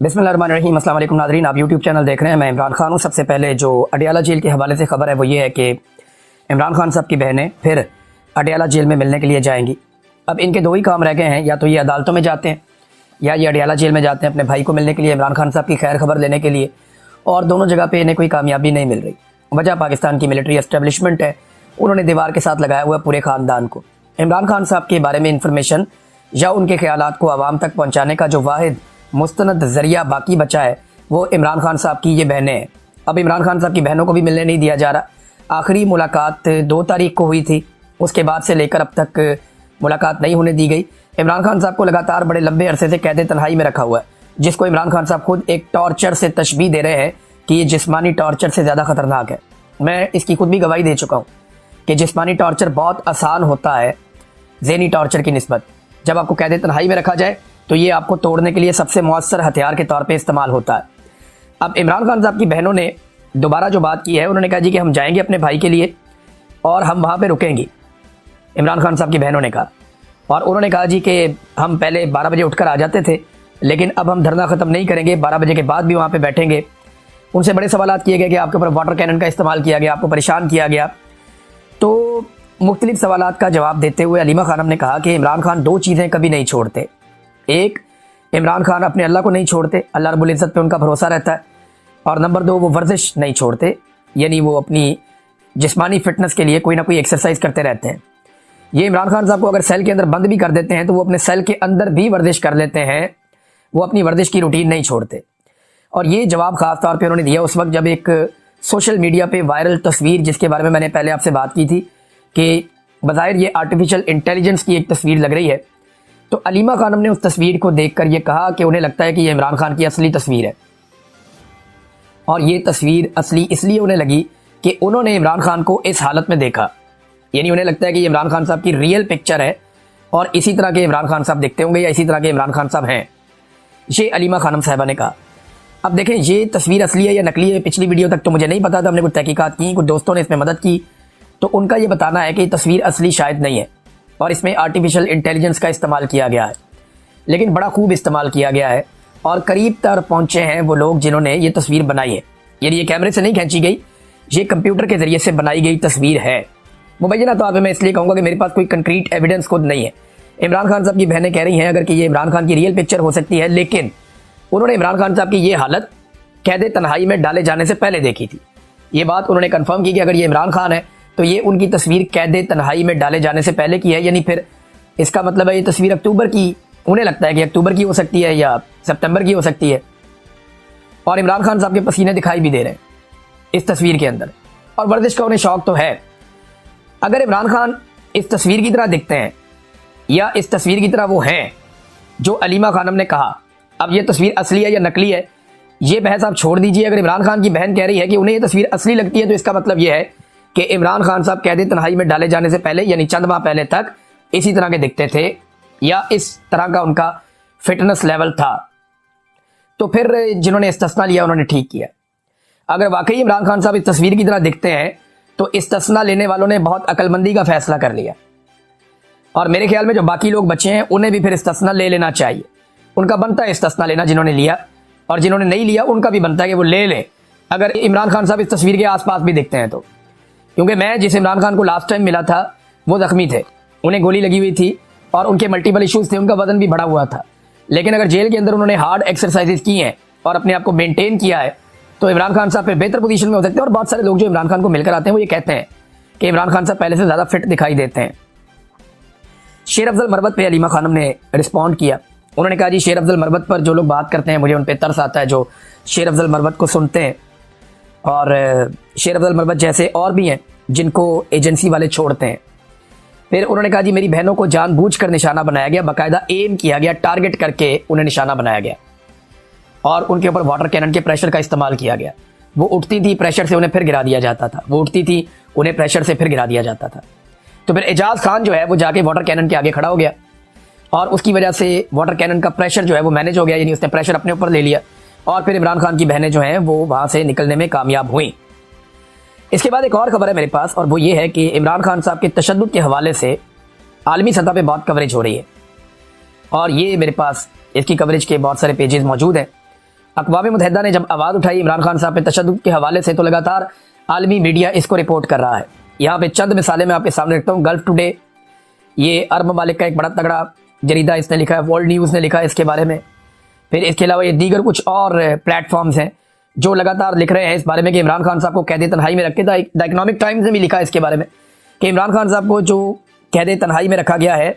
बिस्मिल्लाहिर्रहमानिर्रहीम। अस्सलाम वालेकुम नाज़रीन, आप यूट्यूब चैनल देख रहे हैं। मैं इमरान खान हूँ। सबसे पहले जो अडियाला जेल के हवाले से खबर है वो ये है कि इमरान खान साहब की बहनें फिर अडियाला जेल में मिलने के लिए जाएंगी। अब इनके दो ही काम रह गए हैं, या तो ये अदालतों में जाते हैं या ये अडियाला जेल में जाते हैं अपने भाई को मिलने के लिए, इमरान खान साहब की खैर खबर लेने के लिए, और दोनों जगह पे इन्हें कोई कामयाबी नहीं मिल रही। वजह पाकिस्तान की मिलिट्री एस्टेब्लिशमेंट है, उन्होंने दीवार के साथ लगाया हुआ पूरे ख़ानदान को। इमरान खान साहब के बारे में इंफॉर्मेशन या उनके ख्यालात को आवाम तक पहुँचाने का जो वाहिद मुस्तनद ज़रिया बाकी बचा है वो इमरान खान साहब की ये बहनें हैं। अब इमरान खान साहब की बहनों को भी मिलने नहीं दिया जा रहा। आखिरी मुलाकात 2 तारीख को हुई थी, उसके बाद से लेकर अब तक मुलाकात नहीं होने दी गई। इमरान खान साहब को लगातार बड़े लंबे अरसे से कैद तन्हाई में रखा हुआ है, जिसको इमरान खान साहब खुद एक टॉर्चर से तशबीह दे रहे हैं कि ये जिस्मानी टॉर्चर से ज़्यादा ख़तरनाक है। मैं इसकी खुद भी गवाही दे चुका हूँ कि जिस्मानी टॉर्चर बहुत आसान होता है ज़हनी टॉर्चर की निस्बत। जब आपको कैद तन्हाई में रखा जाए तो ये आपको तोड़ने के लिए सबसे मौसर हथियार के तौर पे इस्तेमाल होता है। अब इमरान खान साहब की बहनों ने दोबारा जो बात की है, उन्होंने कहा जी कि हम जाएंगे अपने भाई के लिए और हम वहाँ पे रुकेंगी। इमरान खान साहब की बहनों ने कहा, और उन्होंने कहा जी कि हम पहले 12 बजे उठकर आ जाते थे, लेकिन अब हम धरना ख़त्म नहीं करेंगे, 12 बजे के बाद भी वहाँ पर बैठेंगे। उनसे बड़े सवालात किए गए कि आपके ऊपर वाटर कैनन का इस्तेमाल किया गया, आपको परेशान किया गया। तो मुख्तलिफ सवालात का जवाब देते हुए अलीमा खानम ने कहा कि इमरान खान 2 चीज़ें कभी नहीं छोड़ते। एक, इमरान खान अपने अल्लाह को नहीं छोड़ते, अल्लाह रब्बुल इज़्ज़त पे उनका भरोसा रहता है। और नंबर 2, वो वर्जिश नहीं छोड़ते, यानी वो अपनी जिस्मानी फिटनेस के लिए कोई ना कोई एक्सरसाइज करते रहते हैं। ये इमरान खान साहब को अगर सेल के अंदर बंद भी कर देते हैं तो वो अपने सेल के अंदर भी वर्जिश कर लेते हैं, वो अपनी वर्जिश की रूटीन नहीं छोड़ते। और ये जवाब ख़ास तौर पर उन्होंने दिया उस वक्त जब एक सोशल मीडिया पर वायरल तस्वीर, जिसके बारे में मैंने पहले आपसे बात की थी कि बज़ाहिर ये आर्टिफिशियल इंटेलिजेंस की एक तस्वीर लग रही है, तो अलीमा खानम ने उस तस्वीर को देखकर ये कहा कि उन्हें लगता है कि ये इमरान खान की असली तस्वीर है। और ये तस्वीर असली इसलिए उन्हें लगी कि उन्होंने इमरान खान को इस हालत में देखा, यानी उन्हें लगता है कि ये इमरान खान साहब की रियल पिक्चर है और इसी तरह के इमरान खान साहब दिखते होंगे या इसी तरह के इमरान खान साहब हैं। ये अलीमा खानम साहबा ने कहा। अब देखें ये तस्वीर असली है या नकली है, पिछली वीडियो तक तो मुझे नहीं पता था, हमने कुछ तहकीकात की, कुछ दोस्तों ने इसमें मदद की, तो उनका ये बताना है कि तस्वीर असली शायद नहीं है और इसमें आर्टिफिशियल इंटेलिजेंस का इस्तेमाल किया गया है, लेकिन बड़ा खूब इस्तेमाल किया गया है। और करीब तक पहुंचे हैं वो लोग जिन्होंने ये तस्वीर बनाई है, यानी ये कैमरे से नहीं खींची गई, ये कंप्यूटर के जरिए से बनाई गई तस्वीर है। मुबैना तौर पे मैं इसलिए कहूँगा कि मेरे पास कोई कंक्रीट एविडेंस खुद नहीं है। इमरान खान साहब की बहनें कह रही हैं अगर कि ये इमरान खान की रियल पिक्चर हो सकती है, लेकिन उन्होंने इमरान खान साहब की ये हालत कैद तन्हाई में डाले जाने से पहले देखी थी। ये बात उन्होंने कन्फर्म की कि अगर ये इमरान खान है तो ये उनकी तस्वीर कैद तन्हाई में डाले जाने से पहले की है, यानी फिर इसका मतलब है ये तस्वीर अक्टूबर की, उन्हें लगता है कि अक्टूबर की हो सकती है या सितंबर की हो सकती है। और इमरान खान साहब के पसीने दिखाई भी दे रहे हैं इस तस्वीर के अंदर, और वर्जिश का उन्हें शौक तो है। अगर इमरान खान इस तस्वीर की तरह दिखते हैं या इस तस्वीर की तरह वो हैं जो अलीमा खानम ने कहा, अब ये तस्वीर असली है या नकली है ये बहस आप छोड़ दीजिए। अगर इमरान खान की बहन कह रही है कि उन्हें ये तस्वीर असली लगती है तो इसका मतलब ये है कि इमरान खान साहब कैद तन्हाई में डाले जाने से पहले, यानी चंद माह पहले तक इसी तरह के दिखते थे या इस तरह का उनका फिटनेस लेवल था। तो फिर जिन्होंने इस्तिस्ना लिया उन्होंने ठीक किया। अगर वाकई इमरान खान साहब इस तस्वीर की तरह दिखते हैं तो इस्तिस्ना लेने वालों ने बहुत अक्लमंदी का फैसला कर लिया, और मेरे ख्याल में जो बाकी लोग बचे हैं उन्हें भी फिर इस्तिस्ना ले लेना चाहिए। उनका बनता है इस्तिस्ना लेना जिन्होंने लिया, और जिन्होंने नहीं लिया उनका भी बनता है कि वो ले लें अगर इमरान खान साहब इस तस्वीर के आसपास भी दिखते हैं तो। क्योंकि मैं जिस इमरान खान को लास्ट टाइम मिला था वो जख्मी थे, उन्हें गोली लगी हुई थी और उनके मल्टीपल इश्यूज थे, उनका वजन भी बढ़ा हुआ था। लेकिन अगर जेल के अंदर उन्होंने हार्ड एक्सरसाइजेज की हैं और अपने आप को मेंटेन किया है तो इमरान खान साहब फिर बेहतर पोजीशन में हो सकते हैं। और बहुत सारे लोग जो इमरान खान को मिलकर आते हैं वो ये कहते हैं कि इमरान खान साहब पहले से ज़्यादा फिट दिखाई देते हैं। शेर अफजल मरवत पे अलीमा खानम ने रिस्पॉन्ड किया। उन्होंने कहा जी शेर अफजल मरवत पर जो लोग बात करते हैं मुझे उन पर तरस आता है, जो शेर अफजल मरवत को सुनते हैं। और शेर अफजल मरवत जैसे और भी हैं जिनको एजेंसी वाले छोड़ते हैं। फिर उन्होंने कहा जी मेरी बहनों को जानबूझकर निशाना बनाया गया, बाकायदा एम किया गया, टारगेट करके उन्हें निशाना बनाया गया और उनके ऊपर वाटर कैनन के प्रेशर का इस्तेमाल किया गया। वो उठती थी, प्रेशर से उन्हें फिर गिरा दिया जाता था, वो उठती थी, उन्हें प्रेशर से फिर गिरा दिया जाता था। तो फिर एजाज खान जो है वो जाके वाटर कैनन के आगे खड़ा हो गया और उसकी वजह से वाटर कैनन का प्रेशर जो है वो मैनेज हो गया, यानी उसने प्रेशर अपने ऊपर ले लिया और फिर इमरान खान की बहनें जो हैं वो वहाँ से निकलने में कामयाब हुई। इसके बाद एक और खबर है मेरे पास, और वो ये है कि इमरान खान साहब के तशद्दुद के हवाले से आलमी सतह पे बहुत कवरेज हो रही है, और ये मेरे पास इसकी कवरेज के बहुत सारे पेजेस मौजूद हैं। अक़वाम मुत्तहिदा ने जब आवाज़ उठाई इमरान खान साहब पे तशद्दुद के हवाले से, तो लगातार आलमी मीडिया इसको रिपोर्ट कर रहा है। यहाँ पे चंद मिसालें मैं आपके सामने रखता हूँ। गल्फ टुडे, ये अरब ममालिक का एक बड़ा तगड़ा जरीदा, इसने लिखा है। वर्ल्ड न्यूज़ ने लिखा है इसके बारे में। फिर इसके अलावा ये दीगर कुछ और प्लेटफॉर्म्स हैं जो लगातार लिख रहे हैं इस बारे में कि इमरान खान साहब को कैद तन्हाई में रखे। द इकनॉमिक टाइम्स ने भी लिखा है इसके बारे में कि इमरान खान साहब को जो कैद तन्हाई में रखा गया है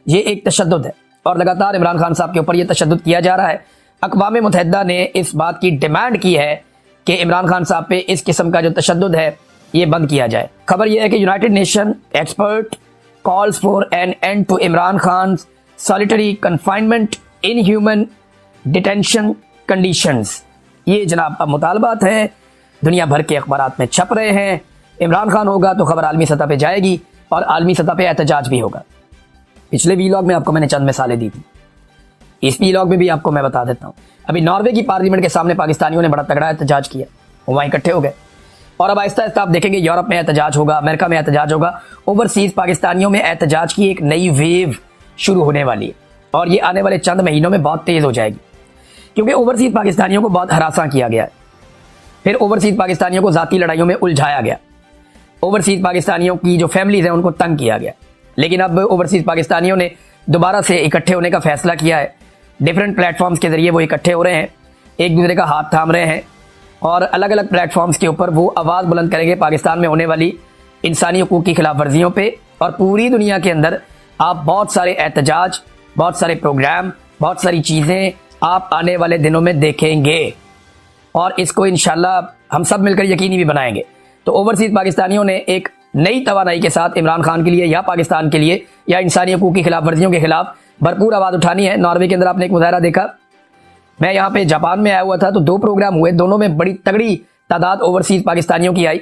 ये एक तशद्दुद है, और लगातार इमरान खान साहब के ऊपर ये तशद्दुद किया जा रहा है। अक़वाम मुत्तहिदा ने इस बात की डिमांड की है कि इमरान खान साहब पे इस किस्म का जो तशद्दुद है ये बंद किया जाए। खबर यह है कि United Nation expert calls for an end to Imran Khan solitary confinement in human detention conditions. ये जनाब अब मुतालबात हैं, दुनिया भर के अखबारात में छप रहे हैं। इमरान खान होगा तो खबर आलमी सतह पे जाएगी और आलमी सतह पे एहतजाज भी होगा। पिछले वीलॉग में आपको मैंने चंद मिसालें दी थी, इस वीलॉग में भी आपको मैं बता देता हूँ। अभी नॉर्वे की पार्लियामेंट के सामने पाकिस्तानियों ने बड़ा तगड़ा एहतजाज किया, वो वहाँ इकट्ठे हो गए, और अब आहिस्ता आहिस्ता आप देखेंगे यूरोप में एहतजाज होगा, अमेरिका में एहतजाज होगा। ओवरसीज पाकिस्तानियों में एहतजाज की एक नई वेव शुरू होने वाली है, और ये आने वाले चंद महीनों में बहुत तेज हो जाएगी, क्योंकि ओवरसीज पाकिस्तानियों को बहुत हरासा किया गया है। फिर ओवरसीज पाकिस्तानियों को जाती लड़ाइयों में उलझाया गया, ओवरसीज पाकिस्तानियों की जो फैमिलीज हैं उनको तंग किया गया। लेकिन अब ओवरसीज पाकिस्तानियों ने दोबारा से इकट्ठे होने का फैसला किया है। डिफरेंट प्लेटफॉर्म्स के जरिए वो इकट्ठे हो रहे हैं, एक दूसरे का हाथ थाम रहे हैं, और अलग अलग प्लेटफॉर्म्स के ऊपर वो आवाज़ बुलंद करेंगे पाकिस्तान में होने वाली इंसानी हकूक़ की खिलाफ वर्जियों पे। और पूरी दुनिया के अंदर आप बहुत सारे एहतजाज, बहुत सारे प्रोग्राम, बहुत सारी चीज़ें आप आने वाले दिनों में देखेंगे, और इसको इंशाल्लाह हम सब मिलकर यकीनी भी बनाएंगे। तो ओवरसीज पाकिस्तानियों ने एक नई तवानाई के साथ इमरान खान के लिए या पाकिस्तान के लिए या इंसानी हकूक़ की खिलाफ वर्जियों के खिलाफ भरपूर आवाज़ उठानी है। नॉर्वे के अंदर आपने एक मुजाहरा देखा, मैं यहाँ पे जापान में आया हुआ था, तो 2 प्रोग्राम हुए, दोनों में बड़ी तगड़ी तादाद ओवरसीज पाकिस्तानियों की आई।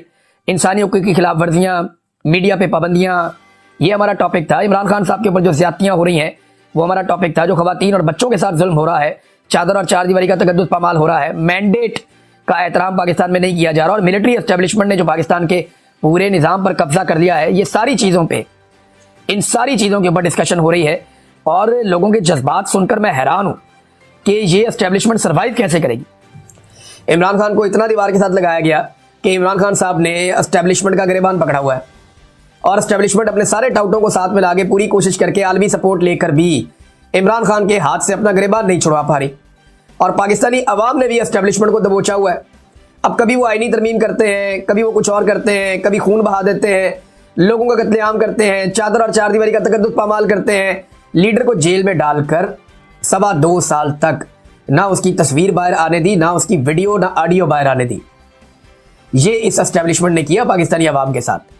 इंसानी हकूक़ की खिलाफ वर्जियाँ, मीडिया पे पाबंदियाँ, ये हमारा टॉपिक था। इमरान खान साहब के ऊपर जो ज्यादतियाँ हो रही हैं वो हमारा टॉपिक था। जो खवातीन और बच्चों के साथ जुल्म हो रहा है, चादर और चार दीवारी का तकद्दुस पामाल हो रहा है, मैंडेट का एहतराम पाकिस्तान में नहीं किया जा रहा, और मिलिट्री एस्टेब्लिशमेंट ने जो पाकिस्तान के पूरे निज़ाम पर कब्जा कर लिया है, ये सारी चीज़ों पे, इन सारी चीज़ों के ऊपर डिस्कशन हो रही है। और लोगों के जज्बात सुनकर मैं हैरान हूँ कि ये एस्टेब्लिशमेंट सर्वाइव कैसे करेगी। इमरान खान को इतना दीवार के साथ लगाया गया कि इमरान खान साहब ने एस्टेब्लिशमेंट का गिरेबान पकड़ा हुआ है, और एस्टेब्लिशमेंट अपने सारे टाउटों को साथ मिला के पूरी कोशिश करके आलमी सपोर्ट लेकर भी इमरान खान के हाथ से अपना गिरेबान नहीं छुड़वा पा रही। और पाकिस्तानी अवाम ने भी एस्टेब्लिशमेंट को दबोचा हुआ है। अब कभी वो आईनी तरमीम करते हैं, कभी वो कुछ और करते हैं, कभी खून बहा देते हैं, लोगों का कत्लेआम करते हैं, चादर और चार दीवारी का तकद्दुस पामाल करते हैं, लीडर को जेल में डालकर 2.25 साल तक ना उसकी तस्वीर बाहर आने दी, ना उसकी वीडियो ना ऑडियो बाहर आने दी। ये इस एस्टेब्लिशमेंट ने किया पाकिस्तानी अवाम के साथ।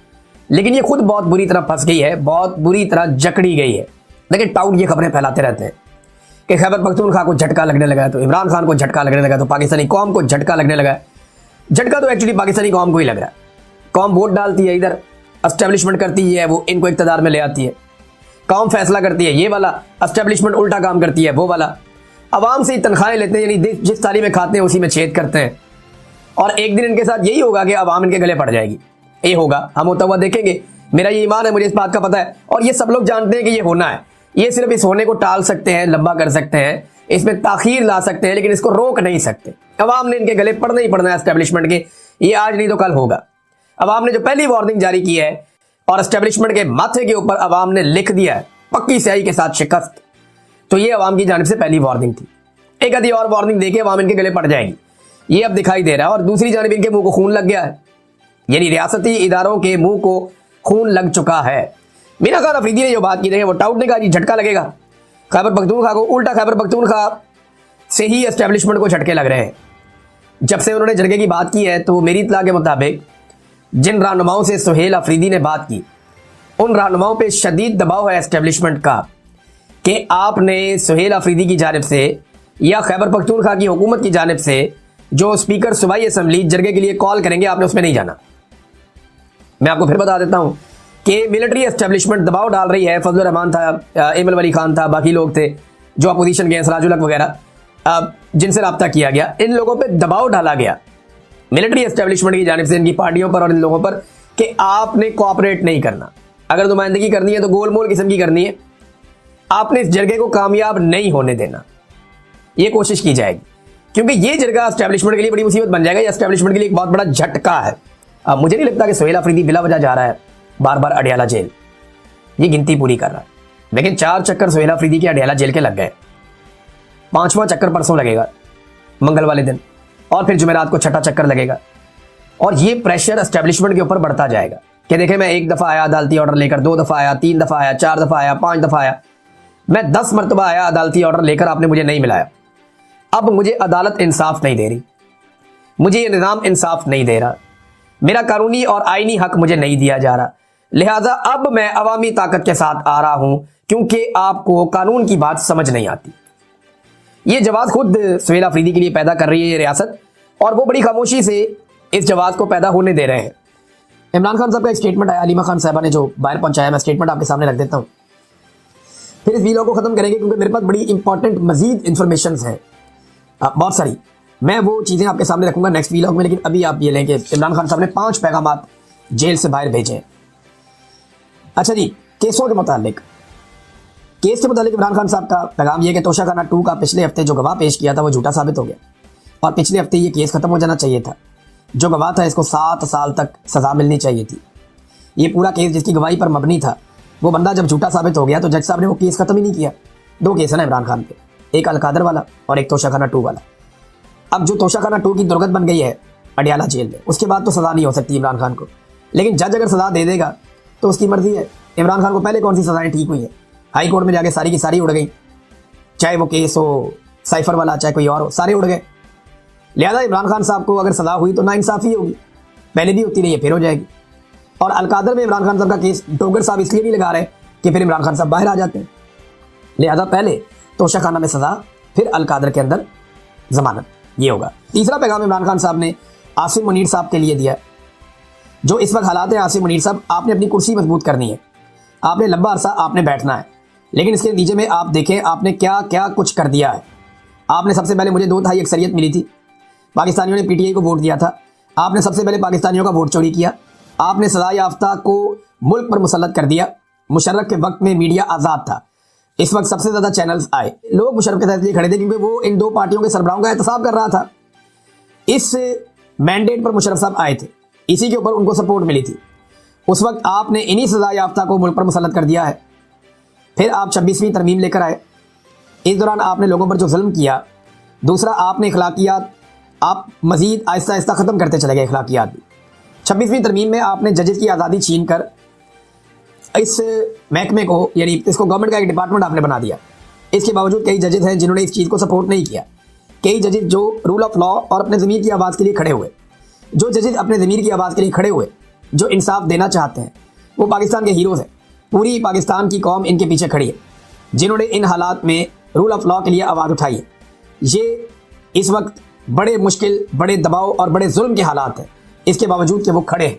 लेकिन ये खुद बहुत बुरी तरह फंस गई है, बहुत बुरी तरह जकड़ी गई है। लेकिन टाउट ये खबरें फैलाते रहते हैं कि खैबर पख्तूनख्वा को झटका लगने लगा है, तो इमरान खान को झटका लगने लगा, तो पाकिस्तानी कौम को झटका लगने लगा है। झटका तो एक्चुअली पाकिस्तानी कौम को ही लग रहा है। कौम वोट डालती है, इधर एस्टेब्लिशमेंट करती है, वो इनको इक़्तिदार में ले आती है। कौम फैसला करती है ये वाला, एस्टेब्लिशमेंट उल्टा काम करती है वो वाला। अवाम से ही तनख्वाहें लेते हैं, यानी जिस थाली में खाते हैं उसी में छेद करते हैं। और एक दिन इनके साथ यही होगा कि अवाम इनके गले पड़ जाएगी। ये होगा, हम होता हुआ देखेंगे। मेरा ये ईमान है, मुझे इस बात का पता है, और ये सब लोग जानते हैं कि ये होना है। ये सिर्फ इस होने को टाल सकते हैं, लंबा कर सकते हैं, इसमें ताखीर ला सकते हैं, लेकिन इसको रोक नहीं सकते। अवाम ने इनके गले पड़ना ही पड़ना है एस्टेब्लिशमेंट के। ये आज नहीं तो कल होगा। अवाम ने जो पहली वार्निंग जारी की है और एस्टेब्लिशमेंट के माथे के ऊपर अवाम ने लिख दिया है पक्की स्याही के साथ शिकस्त, तो ये अवाम की जानिब से पहली वार्निंग थी। एक आधी और वार्निंग देके अवाम इनके गले पड़ जाएगी, ये अब दिखाई दे रहा है। और दूसरी जानिब इनके मुंह को खून लग गया है, यानी रियासती इदारों के मुंह को खून लग चुका है। मीना खान अफरीदी ने जो बात की, वो टाउट ने कहा जी झटका लगेगा खैबर पख्तूनख्वा को, उल्टा खैबर पख्तूनख्वा से ही एस्टेब्लिशमेंट को झटके लग रहे हैं। जब से उन्होंने झटके की बात की है, तो मेरी इत्तला के मुताबिक जिन रहनुमाओं से सुहेल अफरीदी ने बात की, उन रहनुमाओं पे शदीद दबाव है एस्टेब्लिशमेंट का कि आपने सुहेल अफरीदी की जानिब से या खैबर पख्तूनख्वा की हुकूमत की जानिब से जो स्पीकर सूबाई असम्बली जरगे के लिए कॉल करेंगे, आपने उसमें नहीं जाना। मैं आपको फिर बता देता हूं कि मिलिट्री एस्टेब्लिशमेंट दबाव डाल रही है। फजलुर रहमान था, एमल वली खान था, बाकी लोग थे जो अपोजिशन के, सराजुल हक वगैरह, जिनसे रब्ता किया गया। इन लोगों पे दबाव डाला गया मिलिट्री एस्टेब्लिशमेंट की जानिब से इनकी पार्टियों पर और इन लोगों पर कि आपने कोऑपरेट नहीं करना। अगर नुमाइंदगी करनी है तो गोलमोल किस्म की करनी है, आपने इस जरगे को कामयाब नहीं होने देना। ये कोशिश की जाएगी क्योंकि ये जगह एस्टेब्लिशमेंट के लिए बड़ी मुसीबत बन जाएगा। ये एस्टेब्लिशमेंट के लिए एक बहुत बड़ा झटका है। अब मुझे नहीं लगता कि सोहेल अफरीदी बिला वजह जा रहा है बार बार अडियाला जेल, ये गिनती पूरी कर रहा है। लेकिन 4 चक्कर सोहेल अफरीदी के अडियाला जेल के लग गए, 5वां चक्कर परसों लगेगा मंगल वाले दिन, और फिर जुमेरात को 6ठा चक्कर लगेगा। और ये प्रेशर एस्टेब्लिशमेंट के ऊपर बढ़ता जाएगा कि देखें मैं 1 दफा आया अदालती ऑर्डर लेकर, 2 दफा आया, 3 दफा आया, 4 दफा आया, 5 दफा आया, मैं 10 मरतबा आया अदालती ऑर्डर लेकर, आपने मुझे नहीं मिलाया। अब मुझे अदालत इंसाफ नहीं दे रही, मुझे ये निज़ाम इंसाफ नहीं दे रहा, मेरा कानूनी और आईनी हक मुझे नहीं दिया जा रहा, लिहाजा अब मैं अवामी ताकत के साथ आ रहा हूं क्योंकि आपको कानून की बात समझ नहीं आती। ये जवाब खुद सोहेल अफरीदी के लिए पैदा कर रही है ये रियासत, और वो बड़ी खामोशी से इस जवाब को पैदा होने दे रहे हैं। इमरान खान साहब का एक स्टेटमेंट आया, हलीमा खान साहबा ने जो बाहर पहुंचाया, मैं स्टेटमेंट आपके सामने रख देता हूं, फिर इस वीडियो को खत्म करेंगे क्योंकि मेरे पास बड़ी इंपॉर्टेंट मजीद इंफॉर्मेशन है बहुत सारी, मैं वो चीज़ें आपके सामने रखूंगा नेक्स्ट वीलॉग में। लेकिन अभी आप ये लें कि इमरान खान साहब ने 5 पैगामात जेल से बाहर भेजे। अच्छा जी, केसों के मुतालिक, केस के मुतालिक इमरान खान साहब का पैगाम यह कि तोशाखाना 2 का पिछले हफ्ते जो गवाह पेश किया था वो झूठा साबित हो गया, और पिछले हफ्ते ये केस खत्म हो जाना चाहिए था। जो गवाह था इसको 7 साल तक सजा मिलनी चाहिए थी। ये पूरा केस जिसकी गवाही पर मबनी था, वो बंदा जब झूठा साबित हो गया तो जज साहब ने वो केस खत्म ही नहीं किया। 2 केस है ना इमरान खान पे, एक अलकादर वाला और एक तोशाखाना 2 वाला। अब जो तोशाखाना 2 की दुर्गत बन गई है अडियाला जेल में, उसके बाद तो सजा नहीं हो सकती इमरान खान को, लेकिन जज अगर सजा दे देगा तो उसकी मर्जी है। इमरान खान को पहले कौन सी सजाएं ठीक हुई है, हाई कोर्ट में जाके सारी की सारी उड़ गई, चाहे वो केस हो साइफर वाला चाहे कोई और हो, सारे उड़ गए। लिहाजा इमरान खान साहब को अगर सजा हुई तो नाइंसाफी होगी, पहले भी होती रही है फिर हो जाएगी। और अलकादर में इमरान खान साहब का केस डोगर साहब इसलिए नहीं लगा रहे कि फिर इमरान खान साहब बाहर आ जाते हैं, लिहाजा पहले तोशाखाना में सजा, फिर अलकादर के अंदर जमानत, ये होगा। तीसरा पैगाम इमरान खान साहब ने आसिम मुनीर साहब के लिए दिया। जो इस वक्त हालात है आसिम मुनीर साहब, आपने अपनी कुर्सी मजबूत करनी है, आपने लंबा अरसा आपने बैठना है, लेकिन इसके नतीजे में आप देखें आपने क्या क्या कुछ कर दिया है। आपने सबसे पहले, मुझे 2/3 अक्सरियत मिली थी, पाकिस्तानियों ने पीटीआई को वोट दिया था, आपने सबसे पहले पाकिस्तानियों का वोट चोरी किया, आपने सजा याफ्ता को मुल्क पर मुसल्लत कर दिया। मुशर्रफ के वक्त में मीडिया आज़ाद था, इस वक्त सबसे ज़्यादा चैनल्स आए, लोग मुशर्रफ के साथ लिए खड़े थे क्योंकि वो इन 2 पार्टियों के सरबराहों का एहतसाब कर रहा था। इस मैंडेट पर मुशर्रफ साहब आए थे, इसी के ऊपर उनको सपोर्ट मिली थी। उस वक्त आपने इन्हीं सजा याफ्ता को मुल्क पर मुसल्लत कर दिया है। फिर आप 26वीं तरमीम लेकर आए, इस दौरान आपने लोगों पर जो जुल्म किया। दूसरा, आपने इखलाकियात आप मजीद आहिस्ता आहिस्ता ख़त्म करते चले गए इखलाकियात भी। 26वीं तरमीम में आपने जजेस की आज़ादी छीन कर इस महकमे को, यानी इसको गवर्नमेंट का एक डिपार्टमेंट आपने बना दिया। इसके बावजूद कई जजेस हैं जिन्होंने इस चीज़ को सपोर्ट नहीं किया, कई जजेस जो रूल ऑफ लॉ और अपने ज़मीर की आवाज़ के लिए खड़े हुए, जो जजेस अपने ज़मीर की आवाज़ के लिए खड़े हुए, जो इंसाफ देना चाहते हैं, वो पाकिस्तान के हीरोज़ हैं। पूरी पाकिस्तान की कौम इनके पीछे खड़ी है, जिन्होंने इन हालात में रूल ऑफ लॉ के लिए आवाज़ उठाई है। ये इस वक्त बड़े मुश्किल, बड़े दबाव और बड़े जुल्म के हालात हैं, इसके बावजूद कि वो खड़े हैं।